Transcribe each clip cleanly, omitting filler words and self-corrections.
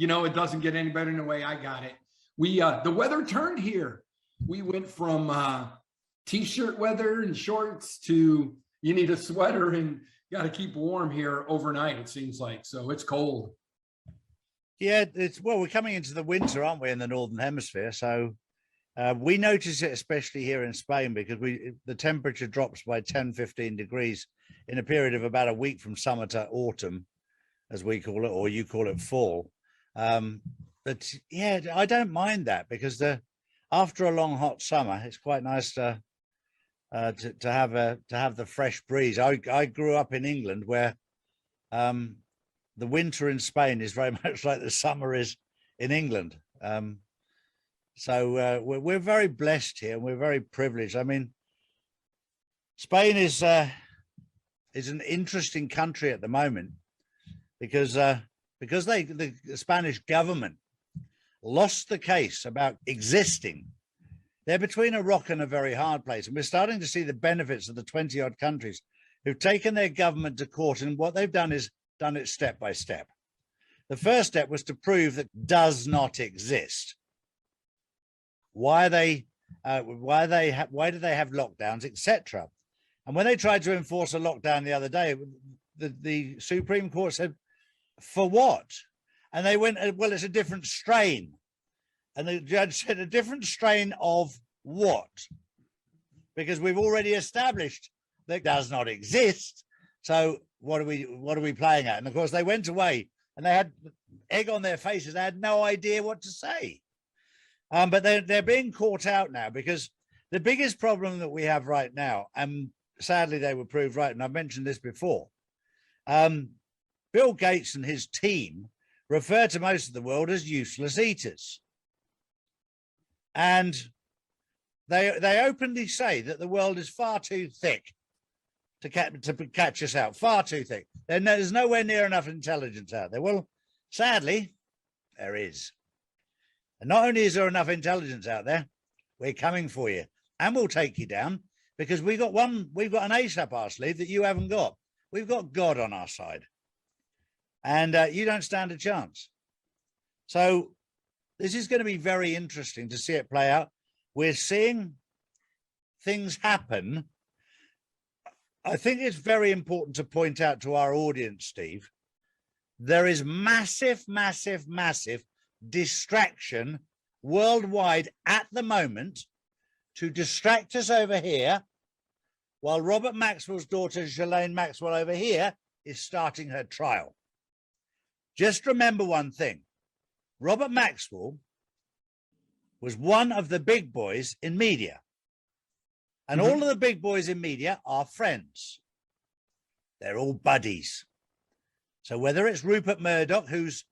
it doesn't get any better than the way I got it. The weather turned here. We went from t-shirt weather and shorts to you need a sweater and got to keep warm here overnight, it seems like. So it's cold. Yeah, we're coming into the winter, aren't we, in the Northern Hemisphere? So we notice it especially here in Spain because the temperature drops by 10, 15 degrees in a period of about a week from summer to autumn, as we call it, or you call it fall. But yeah, I don't mind that because after a long hot summer, it's quite nice to have the fresh breeze. I grew up in England where the winter in Spain is very much like the summer is in England. So we're very blessed here and we're very privileged. I mean, Spain is an interesting country at the moment because the Spanish government lost the case about existing. They're between a rock and a very hard place. And we're starting to see the benefits of the 20-odd countries who've taken their government to court. And what they've done is done it step by step. The first step was to prove that does not exist. Why do they have lockdowns, etc. And when they tried to enforce a lockdown the other day, the Supreme Court said, for what? And they went, well, it's a different strain. And the judge said, a different strain of what? Because we've already established that it does not exist. So what are we playing at? And of course, they went away and they had egg on their faces. They had no idea what to say. But they're being caught out now because the biggest problem that we have right now, and sadly they were proved right, and I've mentioned this before, Bill Gates and his team refer to most of the world as useless eaters. And they openly say that the world is far too thick to catch us out, far too thick. There's nowhere near enough intelligence out there. Well, sadly, there is. And not only is there enough intelligence out there, we're coming for you and we'll take you down because we've got an ace up our sleeve that you haven't got. We've got God on our side and you don't stand a chance. So this is going to be very interesting to see it play out. We're seeing things happen. I think it's very important to point out to our audience, Steve, there is massive, massive, massive distraction worldwide at the moment to distract us over here while Robert Maxwell's daughter, Ghislaine Maxwell, over here is starting her trial. Just remember one thing. Robert Maxwell was one of the big boys in media. And all of the big boys in media are friends. They're all buddies. So whether it's Rupert Murdoch, who's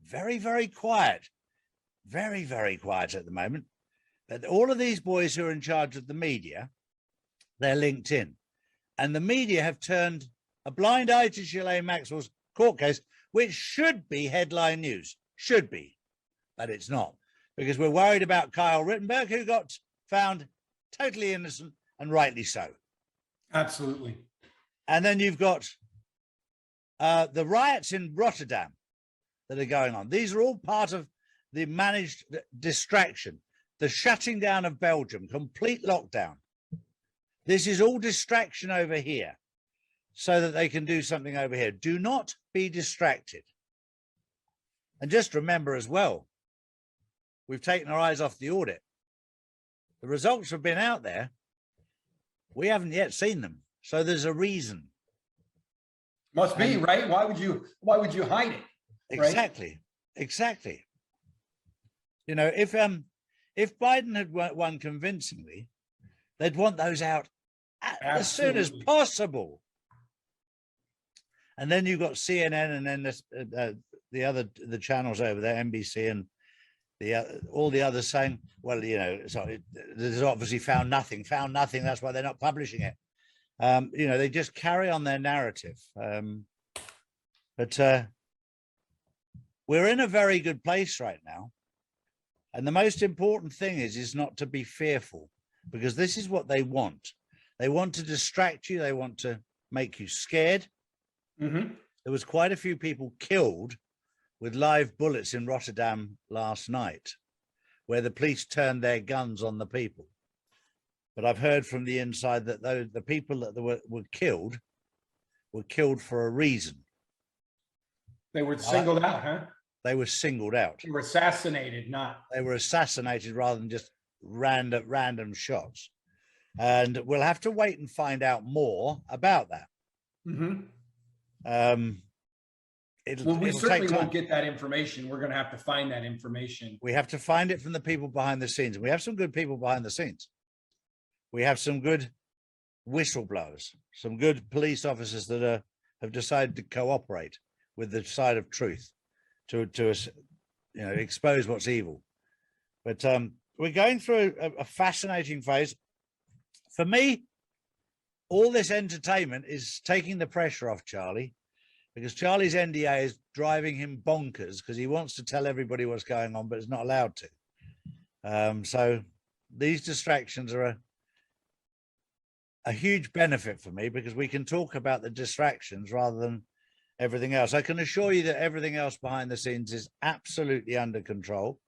very, very quiet, very, very quiet at the moment, but all of these boys who are in charge of the media, they're linked in. And the media have turned a blind eye to Ghislaine Maxwell's court case, which should be headline news, should be, but it's not, because we're worried about Kyle Rittenberg, who got found totally innocent, and rightly so. Absolutely. And then you've got the riots in Rotterdam that are going on. These are all part of the managed distraction, the shutting down of Belgium, complete lockdown. This is all distraction over here so that they can do something over here. Do not be distracted. And just remember as well, we've taken our eyes off the audit. The results have been out there. We haven't yet seen them. So there's a reason. Must be, right? Why would you hide it? Exactly. Right? Exactly. You know, if Biden had won convincingly, they'd want those out as soon as possible. And then you've got CNN and then the channels over there, NBC and all the others saying, well, you know, sorry, there's obviously found nothing. That's why they're not publishing it. You know, they just carry on their narrative. But we're in a very good place right now. And the most important thing is not to be fearful, because this is what they want. They want to distract you. They want to make you scared. There was quite a few people killed with live bullets in Rotterdam last night, where the police turned their guns on the people. But I've heard from the inside that the people that were killed for a reason. They were singled out, huh? They were singled out. They were assassinated, not. They were assassinated rather than just random shots. And we'll have to wait and find out more about that. Mm-hmm. It'll We take certainly time. won't get that information. We're going to have to find that information. We have to find it from the people behind the scenes. We have some good people behind the scenes. We have some good whistleblowers, some good police officers that have decided to cooperate with the side of truth to expose what's evil. But we're going through a fascinating phase. For me, all this entertainment is taking the pressure off Charlie, because Charlie's NDA is driving him bonkers because he wants to tell everybody what's going on, but is not allowed to. So these distractions are a huge benefit for me, because we can talk about the distractions rather than everything else. I can assure you that everything else behind the scenes is absolutely under control.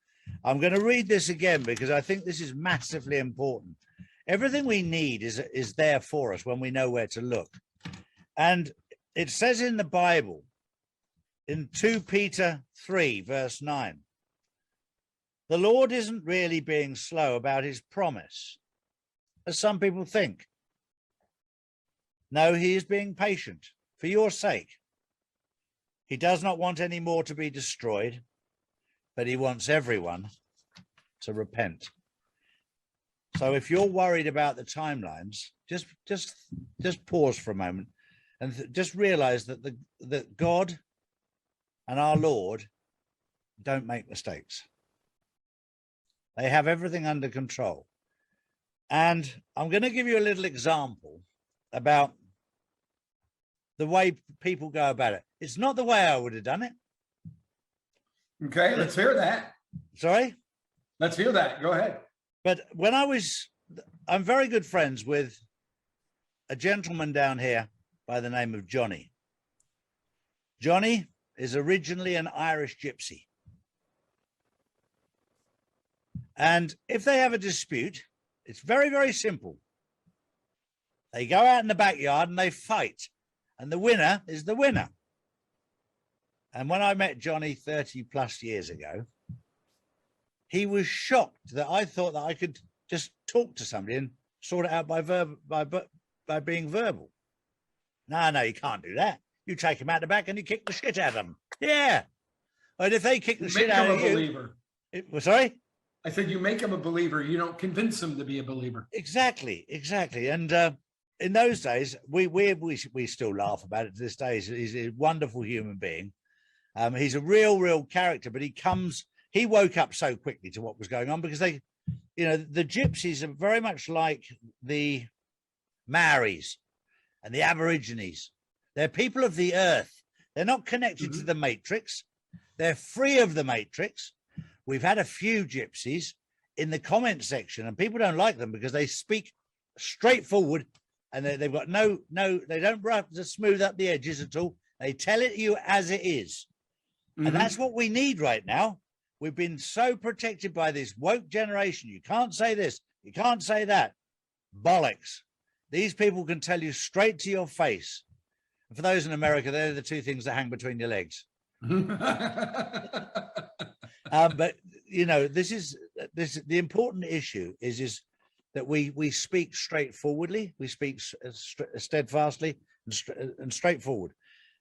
I'm going to read this again because I think this is massively important. Everything we need is there for us when we know where to look. And it says in the Bible, in 2 Peter 3, verse 9, the Lord isn't really being slow about his promise, as some people think. No, he is being patient for your sake. He does not want any more to be destroyed, but he wants everyone to repent. So if you're worried about the timelines, just pause for a moment and just realize that that God and our Lord don't make mistakes. They have everything under control. And I'm going to give you a little example about the way people go about it. It's not the way I would have done it. Okay, let's hear that. Sorry? Let's hear that. Go ahead. But when I'm very good friends with a gentleman down here by the name of Johnny. Johnny is originally an Irish gypsy. And if they have a dispute, it's very, very simple. They go out in the backyard and they fight, and the winner is the winner. And when I met Johnny 30 plus years ago, he was shocked that I thought that I could just talk to somebody and sort it out by being verbal. No, you can't do that. You take him out the back and you kick the shit out of them. Yeah. And if they kick the shit out of you, believer. Sorry? I said you make him a believer. You don't convince him to be a believer. Exactly. And in those days, we still laugh about it to this day. He's a wonderful human being. He's a real character, but he woke up so quickly to what was going on, because the gypsies are very much like the Maoris and the Aborigines. They're people of the earth. They're not connected to the matrix. They're free of the matrix. We've had a few gypsies in the comment section, and people don't like them because they speak straightforward, and they've got they don't have to smooth up the edges at all. They tell it to you as it is. And that's what we need right now. We've been so protected by this woke generation. You can't say this, you can't say that. Bollocks. These people can tell you straight to your face. And for those in America, they're the two things that hang between your legs. But the important issue is that we speak straightforwardly, we speak steadfastly and straightforward.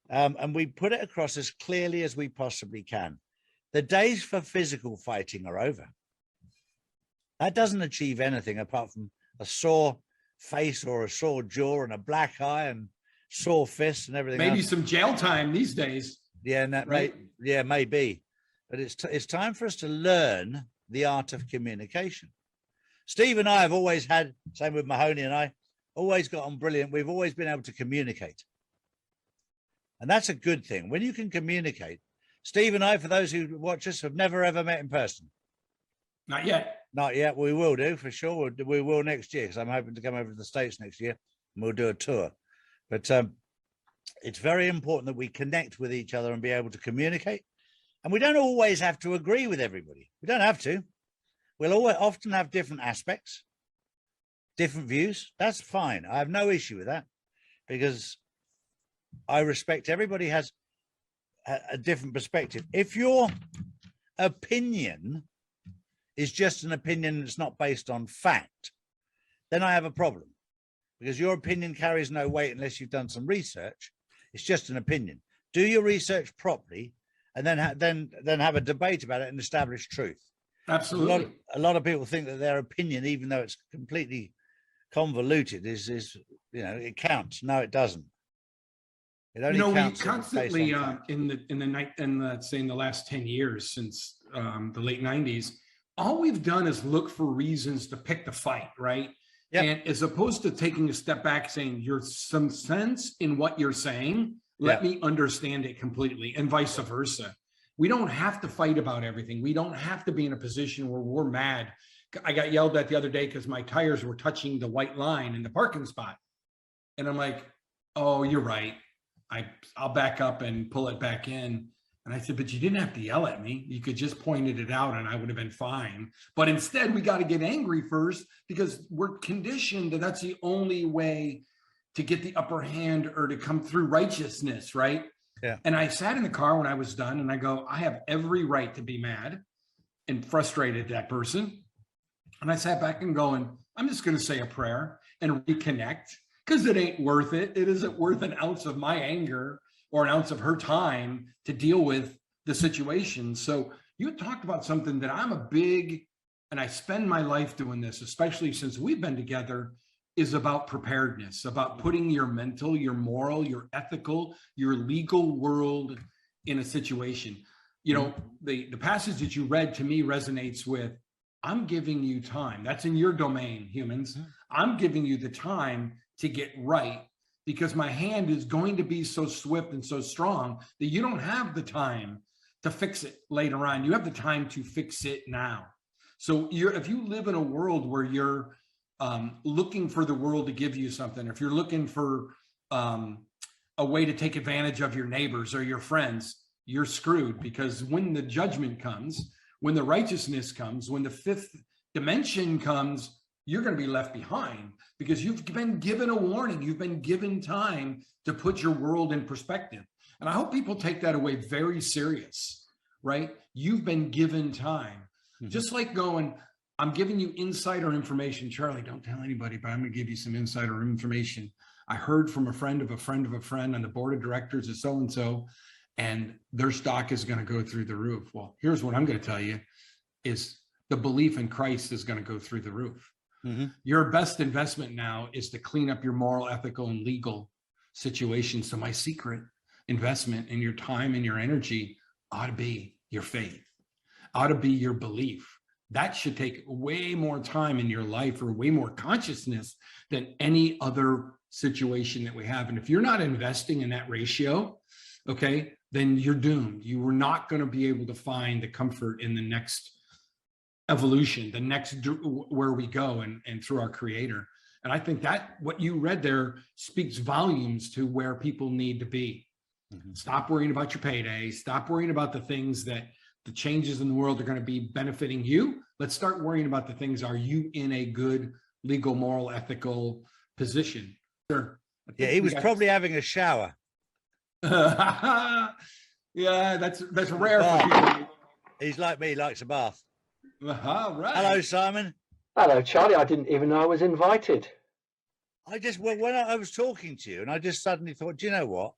And we put it across as clearly as we possibly can. The days for physical fighting are over. That doesn't achieve anything apart from a sore face or a sore jaw and a black eye and sore fists and everything Maybe else. some jail time these days. Yeah, and right? Maybe. But it's time for us to learn the art of communication. Steve and I have always had, same with Mahoney and I, always got on brilliant. We've always been able to communicate. And that's a good thing. When you can communicate, Steve and I, for those who watch us, have never, ever met in person. Not yet. Not yet. We will do for sure. We will next year, because I'm hoping to come over to the States next year and we'll do a tour. But it's very important that we connect with each other and be able to communicate. And we don't always have to agree with everybody. We don't have to. We'll always often have different aspects, different views. That's fine. I have no issue with that because I respect everybody has a different perspective. If your opinion is just an opinion that's not based on fact, then I have a problem because your opinion carries no weight unless you've done some research. It's just an opinion. Do your research properly and then have a debate about it and establish truth. Absolutely. A lot of people think that their opinion, even though it's completely convoluted, is it counts. No, it doesn't. It only We counts constantly let's say in the last 10 years since the late 90s, all we've done is look for reasons to pick the fight, right? Yep. And as opposed to taking a step back, saying there's some sense in what you're saying, let me understand it completely, and vice versa. We don't have to fight about everything. We don't have to be in a position where we're mad. I got yelled at the other day because my tires were touching the white line in the parking spot. And I'm like, oh, you're right. I'll back up and pull it back in. And I said, but you didn't have to yell at me. You could just pointed it out and I would have been fine. But instead, we got to get angry first because we're conditioned that that's the only way to get the upper hand or to come through righteousness, right? Yeah. And I sat in the car when I was done and I go, I have every right to be mad and frustrated at that person. And I sat back and going, I'm just going to say a prayer and reconnect because it ain't worth it. It isn't worth an ounce of my anger or an ounce of her time to deal with the situation. So you had talked about something that I'm a big, and I spend my life doing this, especially since we've been together, is about preparedness, about putting your mental, your moral, your ethical, your legal world in a situation. The passage that you read to me resonates with, I'm giving you time. That's in your domain, humans. I'm giving you the time to get right because my hand is going to be so swift and so strong that you don't have the time to fix it later on. You have the time to fix it now. So if you live in a world where you're looking for the world to give you something, if you're looking for a way to take advantage of your neighbors or your friends, you're screwed because when the judgment comes, when the righteousness comes, when the fifth dimension comes, you're going to be left behind because you've been given a warning. You've been given time to put your world in perspective. And I hope people take that away very serious, right? You've been given time. Just like going, I'm giving you insider information. Charlie, don't tell anybody, but I'm going to give you some insider information. I heard from a friend of a friend of a friend on the board of directors of so-and-so, and their stock is going to go through the roof. Well, here's what I'm going to tell you is the belief in Christ is going to go through the roof. Your best investment now is to clean up your moral, ethical, and legal situation. So my secret investment in your time and your energy ought to be your faith, ought to be your belief. That should take way more time in your life or way more consciousness than any other situation that we have. And if you're not investing in that ratio, okay, then you're doomed. You are not going to be able to find the comfort in the next evolution, the next where we go and through our creator. And I think that what you read there speaks volumes to where people need to be. Stop worrying about your payday. Stop worrying about the things that the changes in the world are going to be benefiting you. Let's start worrying about the things. Are you in a good legal, moral, ethical position? Sure. Yeah, he was probably having a shower. Yeah, that's rare for people. He's like me, he likes a bath. Right. Hello, Simon. Hello, Charlie. I didn't even know I was invited. When I was talking to you, and I just suddenly thought, do you know what?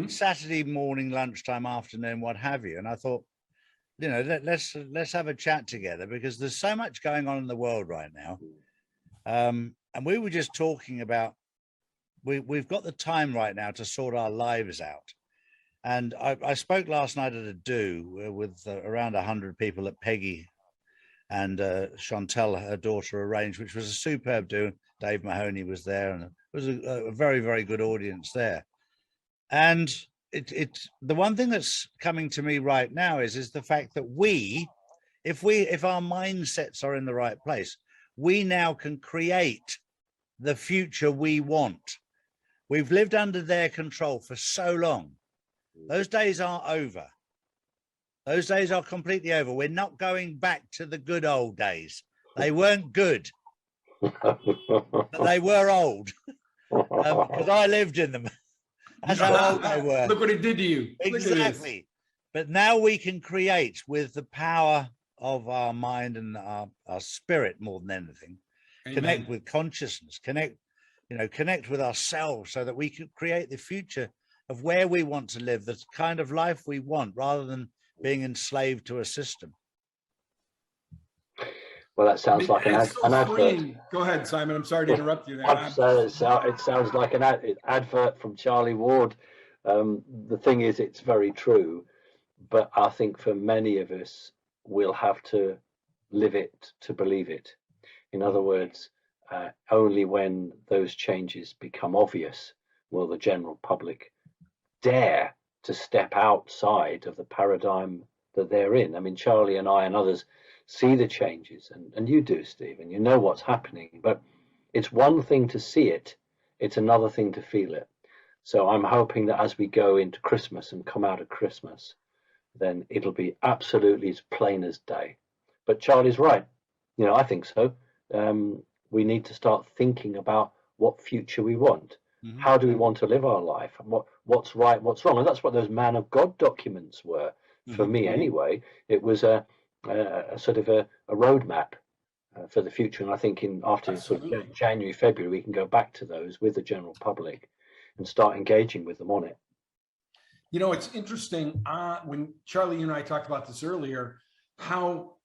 Saturday morning, lunchtime, afternoon, what have you. And I thought, let's have a chat together because there's so much going on in the world right now. And we were just talking about, we've got the time right now to sort our lives out. And I spoke last night at a do with around 100 people at Peggy and Chantel, her daughter, arranged, which was a superb do. Dave Mahoney was there, and it was a very, very good audience there. And the one thing that's coming to me right now is the fact that if our mindsets are in the right place, we now can create the future we want. We've lived under their control for so long. Those days are over. Those days are completely over. We're not going back to the good old days. They weren't good, but they were old because I lived in them. That's how old they were. Look what it did to you. Look at this. Exactly. But now we can create with the power of our mind and our spirit more than anything. Amen. Connect with consciousness, connect with ourselves so that we can create the future of where we want to live, the kind of life we want, rather than being enslaved to a system. Well, that sounds like an advert. freeing. Go ahead, Simon. I'm sorry to interrupt you there. It sounds like an advert from Charlie Ward. The thing is, it's very true, but I think for many of us, we'll have to live it to believe it. In other words, only when those changes become obvious will the general public dare to step outside of the paradigm that they're in. I mean, Charlie and I and others see the changes, and you do, Stephen, you know what's happening, but it's one thing to see it, it's another thing to feel it. So I'm hoping that as we go into Christmas and come out of Christmas, then it'll be absolutely as plain as day. But Charlie's right. I think so. We need to start thinking about what future we want. Mm-hmm. How do we want to live our life? What's right, what's wrong? And that's what those Man of God documents were. For mm-hmm. me anyway. It was a sort of a roadmap for the future. And I think after sort of January, February, we can go back to those with the general public and start engaging with them on it. It's interesting when Charlie, you and I talked about this earlier, how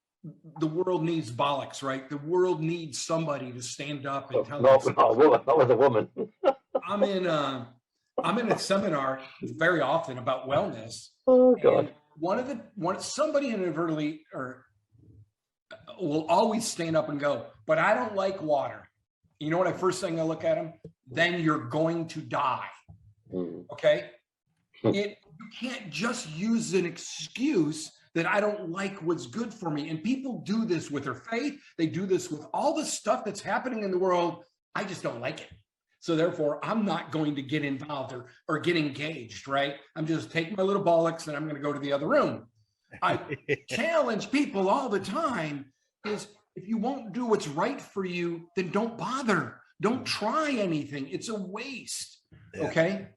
the world needs bollocks, right? The world needs somebody to stand up and tell not with a woman. I'm in a seminar very often about wellness. Oh God. Somebody inadvertently will always stand up and go, but I don't like water. You know what? First thing I look at them, then you're going to die. Okay. You can't just use an excuse that I don't like what's good for me. And people do this with their faith. They do this with all the stuff that's happening in the world. I just don't like it. So therefore, I'm not going to get involved or get engaged, right? I'm just taking my little bollocks and I'm going to go to the other room. I challenge people all the time is if you won't do what's right for you, then don't bother. Don't try anything. It's a waste, okay?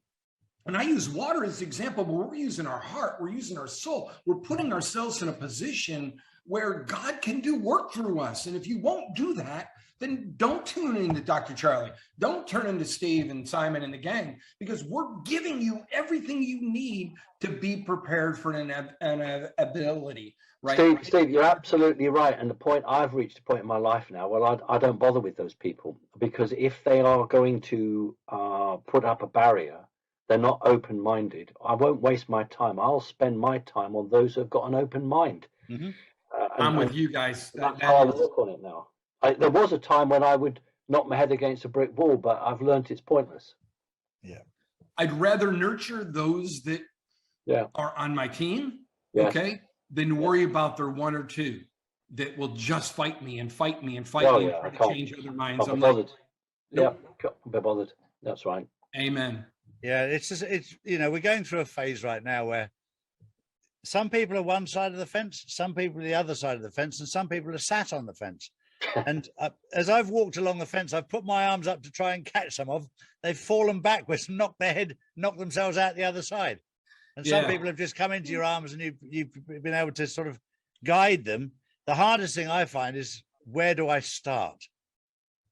And I use water as an example, but we're using our heart. We're using our soul. We're putting ourselves in a position where God can do work through us. And if you won't do that, then don't tune into Dr. Charlie. Don't turn into Steve and Simon and the gang, because we're giving you everything you need to be prepared for an ability, right? Steve, you're absolutely right. And I've reached a point in my life now where I don't bother with those people, because if they are going to put up a barrier, they're not open-minded. I won't waste my time. I'll spend my time on those who've got an open mind. Mm-hmm. I'm with you guys. That's how I work on it now. There was a time when I would knock my head against a brick wall, but I've learned it's pointless. Yeah. I'd rather nurture those that are on my team, okay, than worry about their one or two that will just fight me and fight me and fight me and try to change other minds. I'm bothered. Nope. Yeah, can't be bothered. That's right. Amen. Yeah, it's we're going through a phase right now where some people are one side of the fence, some people are the other side of the fence, and some people are sat on the fence. And as I've walked along the fence, I've put my arms up to try and catch some of. They've fallen backwards and knocked themselves out the other side. And some people have just come into your arms, and you've been able to sort of guide them. The hardest thing I find is, where do I start?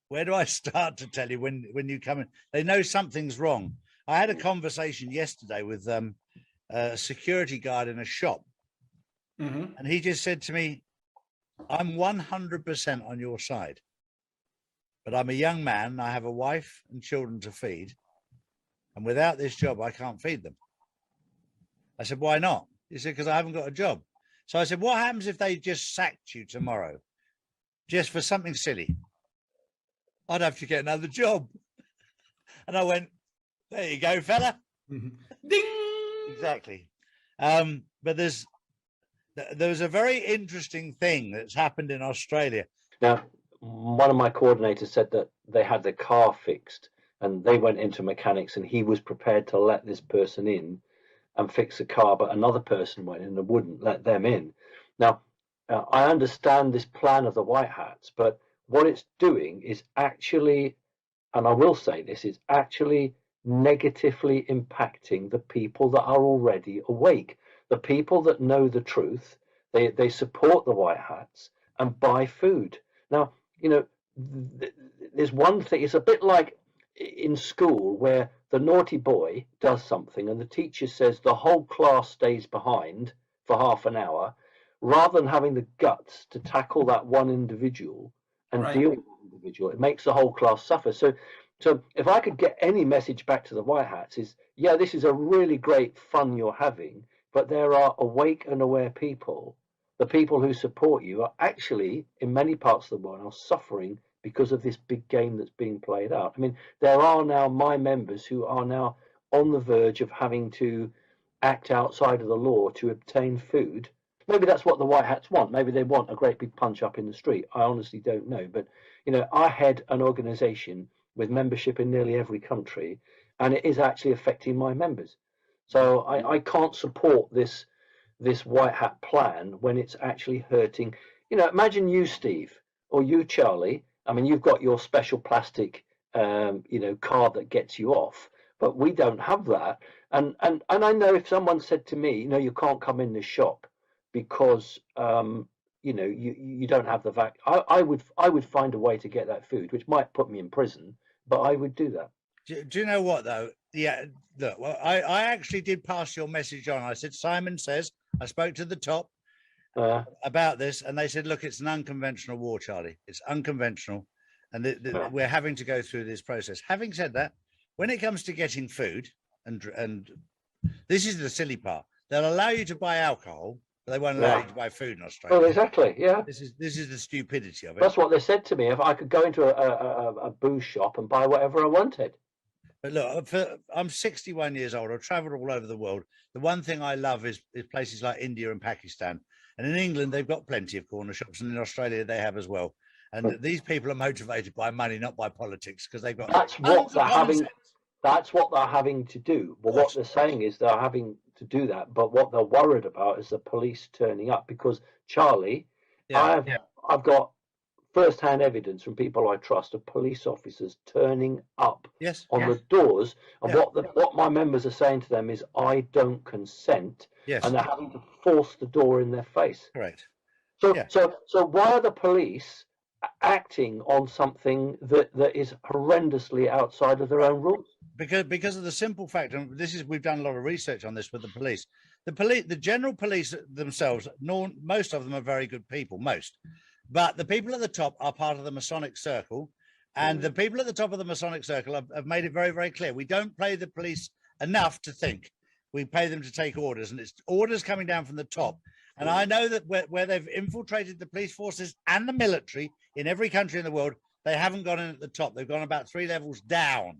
Where do I start to tell you when you come in? They know something's wrong. I had a conversation yesterday with a security guard in a shop, and he just said to me, I'm 100% on your side, but I'm a young man and I have a wife and children to feed, and without this job, I can't feed them. I said, why not? He said, because I haven't got a job. So I said, what happens if they just sacked you tomorrow, just for something silly? I'd have to get another job. And I went, there you go, fella. Ding! Exactly. But there's a very interesting thing that's happened in Australia. Now, one of my coordinators said that they had the car fixed and they went into mechanics, and he was prepared to let this person in and fix a car, but another person went in and wouldn't let them in. Now, I understand this plan of the White Hats, but what it's doing is actually, and I will say this, is actually negatively impacting the people that are already awake, the people that know the truth. They support the White Hats and buy food. Now, you know, there's one thing, it's a bit like in school where the naughty boy does something and the teacher says the whole class stays behind for half an hour, rather than having the guts to tackle that one individual and Right. deal with that individual. It makes the whole class suffer. So if I could get any message back to the White Hats is, yeah, this is a really great fun you're having, but there are awake and aware people. The people who support you are actually, in many parts of the world, are suffering because of this big game that's being played out. I mean, there are now my members who are now on the verge of having to act outside of the law to obtain food. Maybe that's what the White Hats want. Maybe they want a great big punch up in the street. I honestly don't know. But, you know, I head an organization with membership in nearly every country, and it is actually affecting my members. So I can't support this White Hat plan when it's actually hurting. You know, imagine you, Steve, or you, Charlie. I mean, you've got your special plastic, you know, card that gets you off, but we don't have that. And I know if someone said to me, you know, you can't come in the shop because you know, you don't have the vac. I would find a way to get that food, which might put me in prison, but I would do that. Do you know what though? Yeah, look, well, I actually did pass your message on. I said, Simon says, I spoke to the top about this, and they said, look, it's an unconventional war, Charlie. It's unconventional, and we're having to go through this process. Having said that, when it comes to getting food, and this is the silly part, they'll allow you to buy alcohol, but they won't allow you to buy food in Australia. Well, exactly, yeah. This is the stupidity of it. That's what they said to me. If I could go into a booze shop and buy whatever I wanted. But look, I'm 61 years old. I've traveled all over the world. The one thing I love is places like India and Pakistan. And in England, they've got plenty of corner shops. And in Australia, they have as well. And these people are motivated by money, not by politics, because they've got... That's what they're having to do. But what they're saying is they're having to do that. But what they're worried about is the police turning up. Because, Charlie, I've got first-hand evidence from people I trust of police officers turning up on the doors, and what my members are saying to them is, I don't consent, and they're having to force the door in their face. Correct. So why are the police acting on something that is horrendously outside of their own rules? Because of the simple fact, and we've done a lot of research on this with the police. The general police themselves, most of them are very good people, but the people at the top are part of the Masonic Circle, and the people at the top of the Masonic Circle have made it very, very clear. We don't pay the police enough to think. We pay them to take orders, and it's orders coming down from the top. And I know that where they've infiltrated the police forces and the military in every country in the world, they haven't gone in at the top. They've gone about 3 levels down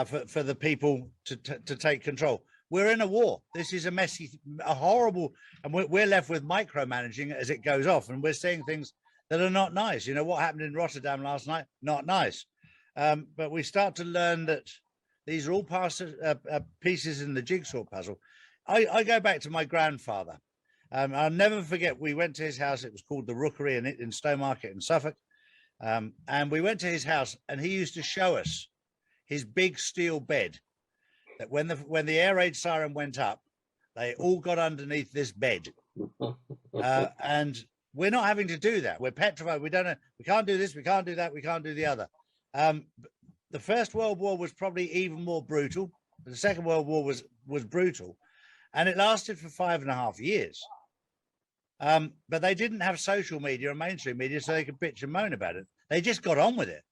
for the people to take control. We're in a war. This is a messy, a horrible, and we're left with micromanaging as it goes off, and we're seeing things that are not nice. You know what happened in Rotterdam last night? Not nice. But we start to learn that these are all pieces in the jigsaw puzzle. I go back to my grandfather. I'll never forget, we went to his house. It was called the Rookery in Stowmarket in Suffolk. And we went to his house, and he used to show us his big steel bed. That when the air raid siren went up, they all got underneath this bed, and we're not having to do that. We're petrified. We don't know. We can't do this. We can't do that. We can't do the other. The First World War was probably even more brutal. The Second World War was brutal, and it lasted for 5.5 years. But they didn't have social media and mainstream media, so they could bitch and moan about it. They just got on with it.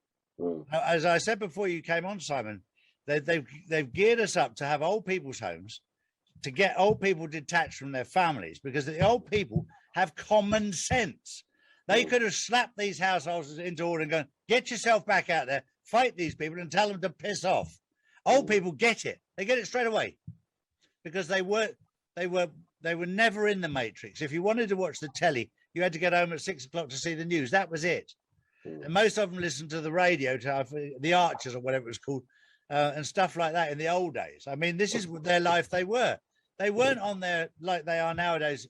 As I said before you came on, Simon, they've geared us up to have old people's homes, to get old people detached from their families, because the old people have common sense. They could have slapped these households into order and gone, get yourself back out there, fight these people and tell them to piss off. Old people get it. They get it straight away, because they were never in the matrix. If you wanted to watch the telly, you had to get home at 6 o'clock to see the news. That was it. And most of them listened to the radio, to the Archers or whatever it was called, and stuff like that in the old days. I mean, this is their life they were. They weren't on there like they are nowadays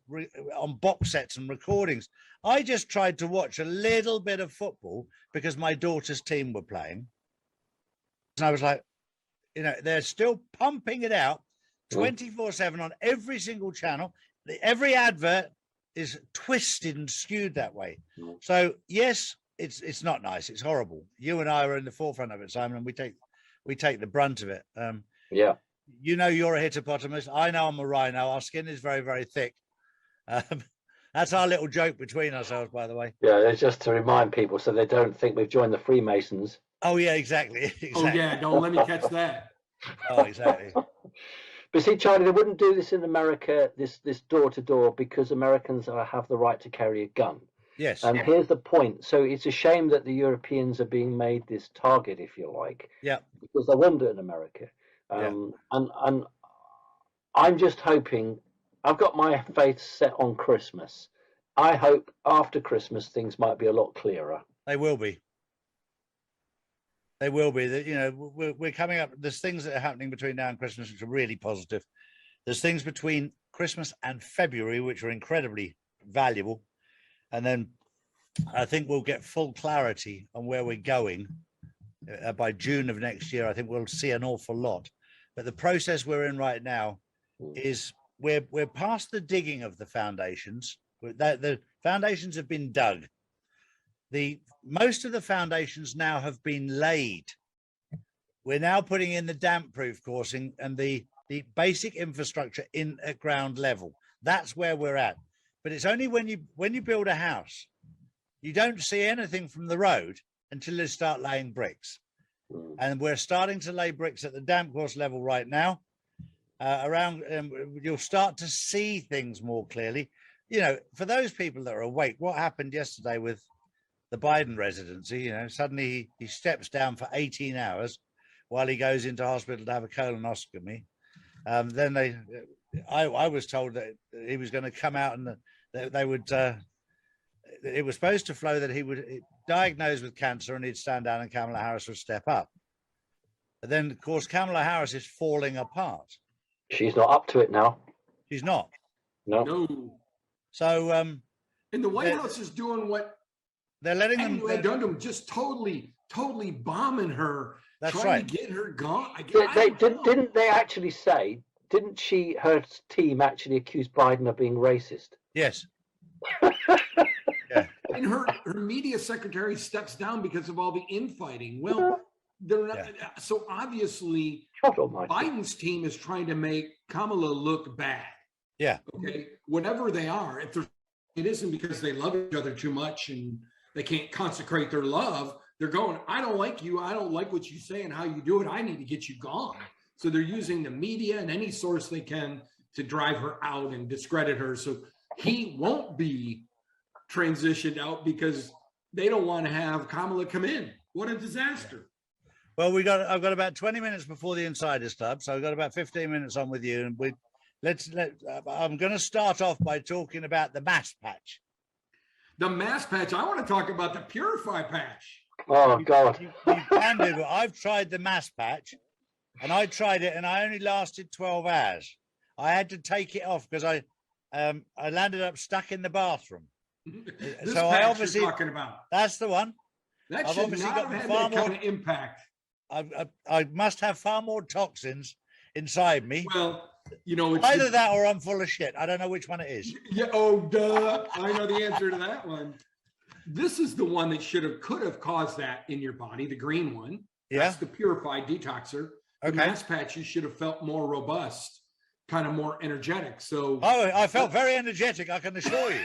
on box sets and recordings. I just tried to watch a little bit of football because my daughter's team were playing. And I was like, you know, they're still pumping it out 24/7 on every single channel. Every advert is twisted and skewed that way. So yes, it's not nice. It's horrible. You and I are in the forefront of it, Simon, and we take the brunt of it. Yeah. You know, you're a hippopotamus. I know I'm a rhino. Our skin is very, very thick. That's our little joke between ourselves, by the way. Yeah, it's just to remind people so they don't think we've joined the Freemasons. Oh yeah, exactly. Oh yeah, don't let me catch that. Oh, exactly. But see, Charlie, they wouldn't do this in America, this door to door, because Americans have the right to carry a gun. Yes. And here's the point. So it's a shame that the Europeans are being made this target, if you like. Yeah. Because they won't do it in America. And I'm just hoping. I've got my faith set on Christmas. I hope after Christmas things might be a lot clearer. They will be. They will be. That, you know, we're coming up. There's things that are happening between now and Christmas which are really positive. There's things between Christmas and February which are incredibly valuable, and then I think we'll get full clarity on where we're going by June of next year. I think we'll see an awful lot. But the process we're in right now is we're past the digging of the foundations. The foundations have been dug. Most of the foundations now have been laid. We're now putting in the damp proof coursing and the basic infrastructure in at ground level. That's where we're at. But it's only when you build a house, you don't see anything from the road until you start laying bricks. And we're starting to lay bricks at the damp course level right now. You'll start to see things more clearly. You know, for those people that are awake, what happened yesterday with the Biden residency, you know, suddenly he steps down for 18 hours while he goes into hospital to have a colonoscopy. Then I was told that he was going to come out and they would, it was supposed to flow that he would diagnosed with cancer and he'd stand down and Kamala Harris would step up. But then, of course, Kamala Harris is falling apart. She's not up to it now. She's not. No. So, and the White House is doing what they're letting them just totally bombing her. That's trying right. to get her gone. Didn't they actually say? Didn't her team actually accuse Biden of being racist? Yes. Yeah. And her media secretary steps down because of all the infighting. Well, they're not. Yeah. So obviously, Biden's team is trying to make Kamala look bad. Yeah. Okay. Whatever they are, it isn't because they love each other too much and they can't consecrate their love. They're going, I don't like you. I don't like what you say and how you do it. I need to get you gone. So they're using the media and any source they can to drive her out and discredit her. So he won't be transitioned out because they don't want to have Kamala come in. What a disaster. Well, I've got about 20 minutes before the Insiders Club. So I've got about 15 minutes on with you. And I'm going to start off by talking about the mask patch. The mask patch. I want to talk about the Purify patch. Oh, God. You can do, but I've tried the mask patch and I tried it and I only lasted 12 hours. I had to take it off because I landed up stuck in the bathroom. This so patch I obviously you're talking about. That's the one. That I've should obviously not got have had far that more kind of impact. I must have far more toxins inside me. Well, you know, it's either that or I'm full of shit. I don't know which one it is. Yeah. Oh, duh. I know the answer to that one. This is the one that could have caused that in your body. The green one. Yeah. That's the Purified Detoxer. The mask patch, you should have felt more robust, kind of more energetic. So. Oh, I felt very energetic. I can assure you.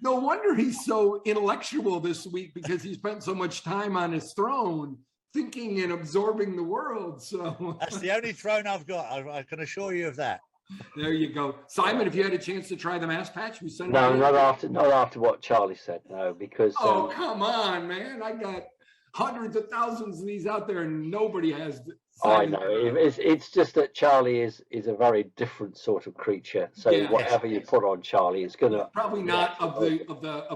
No wonder he's so intellectual this week because he spent so much time on his throne thinking and absorbing the world. So that's the only throne I've got. I can assure you of that. There you go. Simon, if you had a chance to try the mask patch, we sent it. No, not after what Charlie said. No, because come on, man. I got hundreds of thousands of these out there and nobody has I know. It's just that Charlie is a very different sort of creature. So Yeah. whatever you put on Charlie, it's gonna Probably not of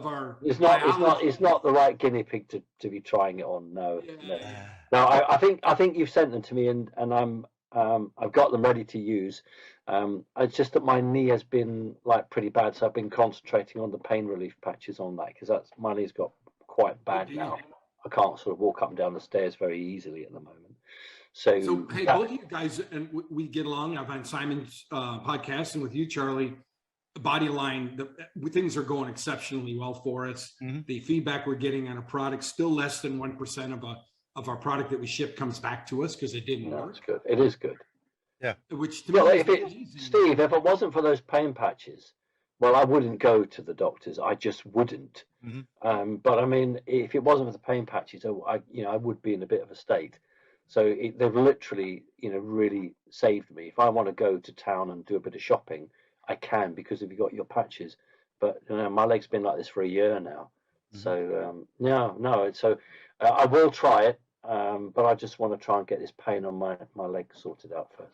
our. It's biology. not the right guinea pig to be trying it on. No, Yeah. no. No, I think you've sent them to me, and I've got them ready to use. It's just that my knee has been like pretty bad, so I've been concentrating on the pain relief patches on that because my knee's got quite bad deal. now. I can't sort of walk up and down the stairs very easily at the moment. So hey, yeah. both of you guys, and we get along. I've on Simon's podcast, and with you, Charlie, Bodyline, things are going exceptionally well for us. Mm-hmm. The feedback we're getting on a product, still less than 1% of our product that we ship comes back to us because it didn't No, work. it's good. It is good. Which to Well, me if is it, amazing. Steve, if it wasn't for those pain patches, well, I wouldn't go to the doctors. I just wouldn't. Mhm. But I mean, if it wasn't for the pain patches, I would be in a bit of a state. So they've literally, really saved me. If I want to go to town and do a bit of shopping, I can because if you got your patches. But my leg's been like this for a year now. Mhm. So no. So I will try it, but I just want to try and get this pain on my leg sorted out first.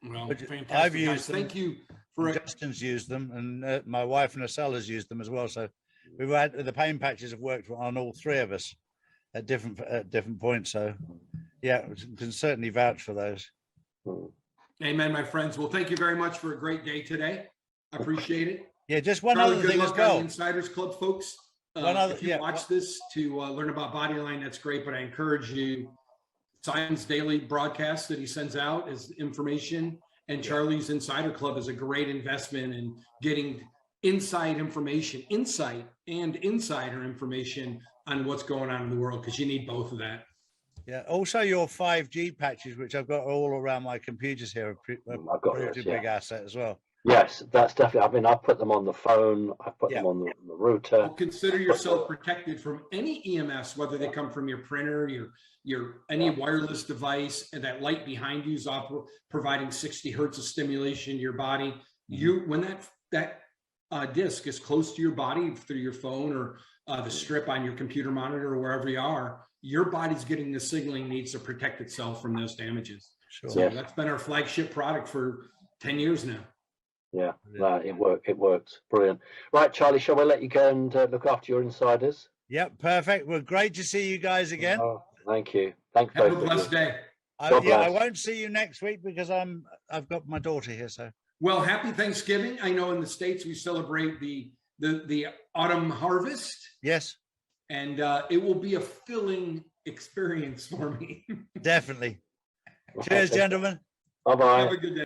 Well, But fantastic, I've guys. used them. Thank you for it. Justin's used them, and my wife and Estelle has used them as well. So we've had the pain patches have worked on all three of us at different points. So yeah, we can certainly vouch for those. Amen, my friends. Well, thank you very much for a great day today. I appreciate it. Yeah, just one Charlie, other good thing as luck on the well. Insiders Club, folks. If you watch this to learn about Bodyline, that's great. But I encourage you, Simon's daily broadcast that he sends out is information, and Charlie's Insider Club is a great investment in getting insight and insider information on what's going on in the world, because you need both of that. Yeah. Also, your 5G patches, which I've got all around my computers here, I've got proved those, a big asset as well. Yes, that's definitely. I mean, I've put them on the phone. I've put them on the router. Well, consider yourself protected from any EMS, whether they come from your printer, your any wireless device, and that light behind you is providing 60 hertz of stimulation to your body. When that disc is close to your body through your phone or the strip on your computer monitor or wherever you are, your body's getting the signaling needs to protect itself from those damages. Sure. So that's been our flagship product for 10 years now. Yeah, it works. Brilliant. Right, Charlie, shall we let you go and look after your insiders? Yep, perfect. Well, great to see you guys again. Oh, thank you. Thanks Have a both of blessed you. day. God I bless. won't see you next week because I've got my daughter here. So Well, happy Thanksgiving. I know in the States we celebrate the autumn harvest, yes, and it will be a filling experience for me. definitely. Cheers, gentlemen. Bye-bye. Have a good day.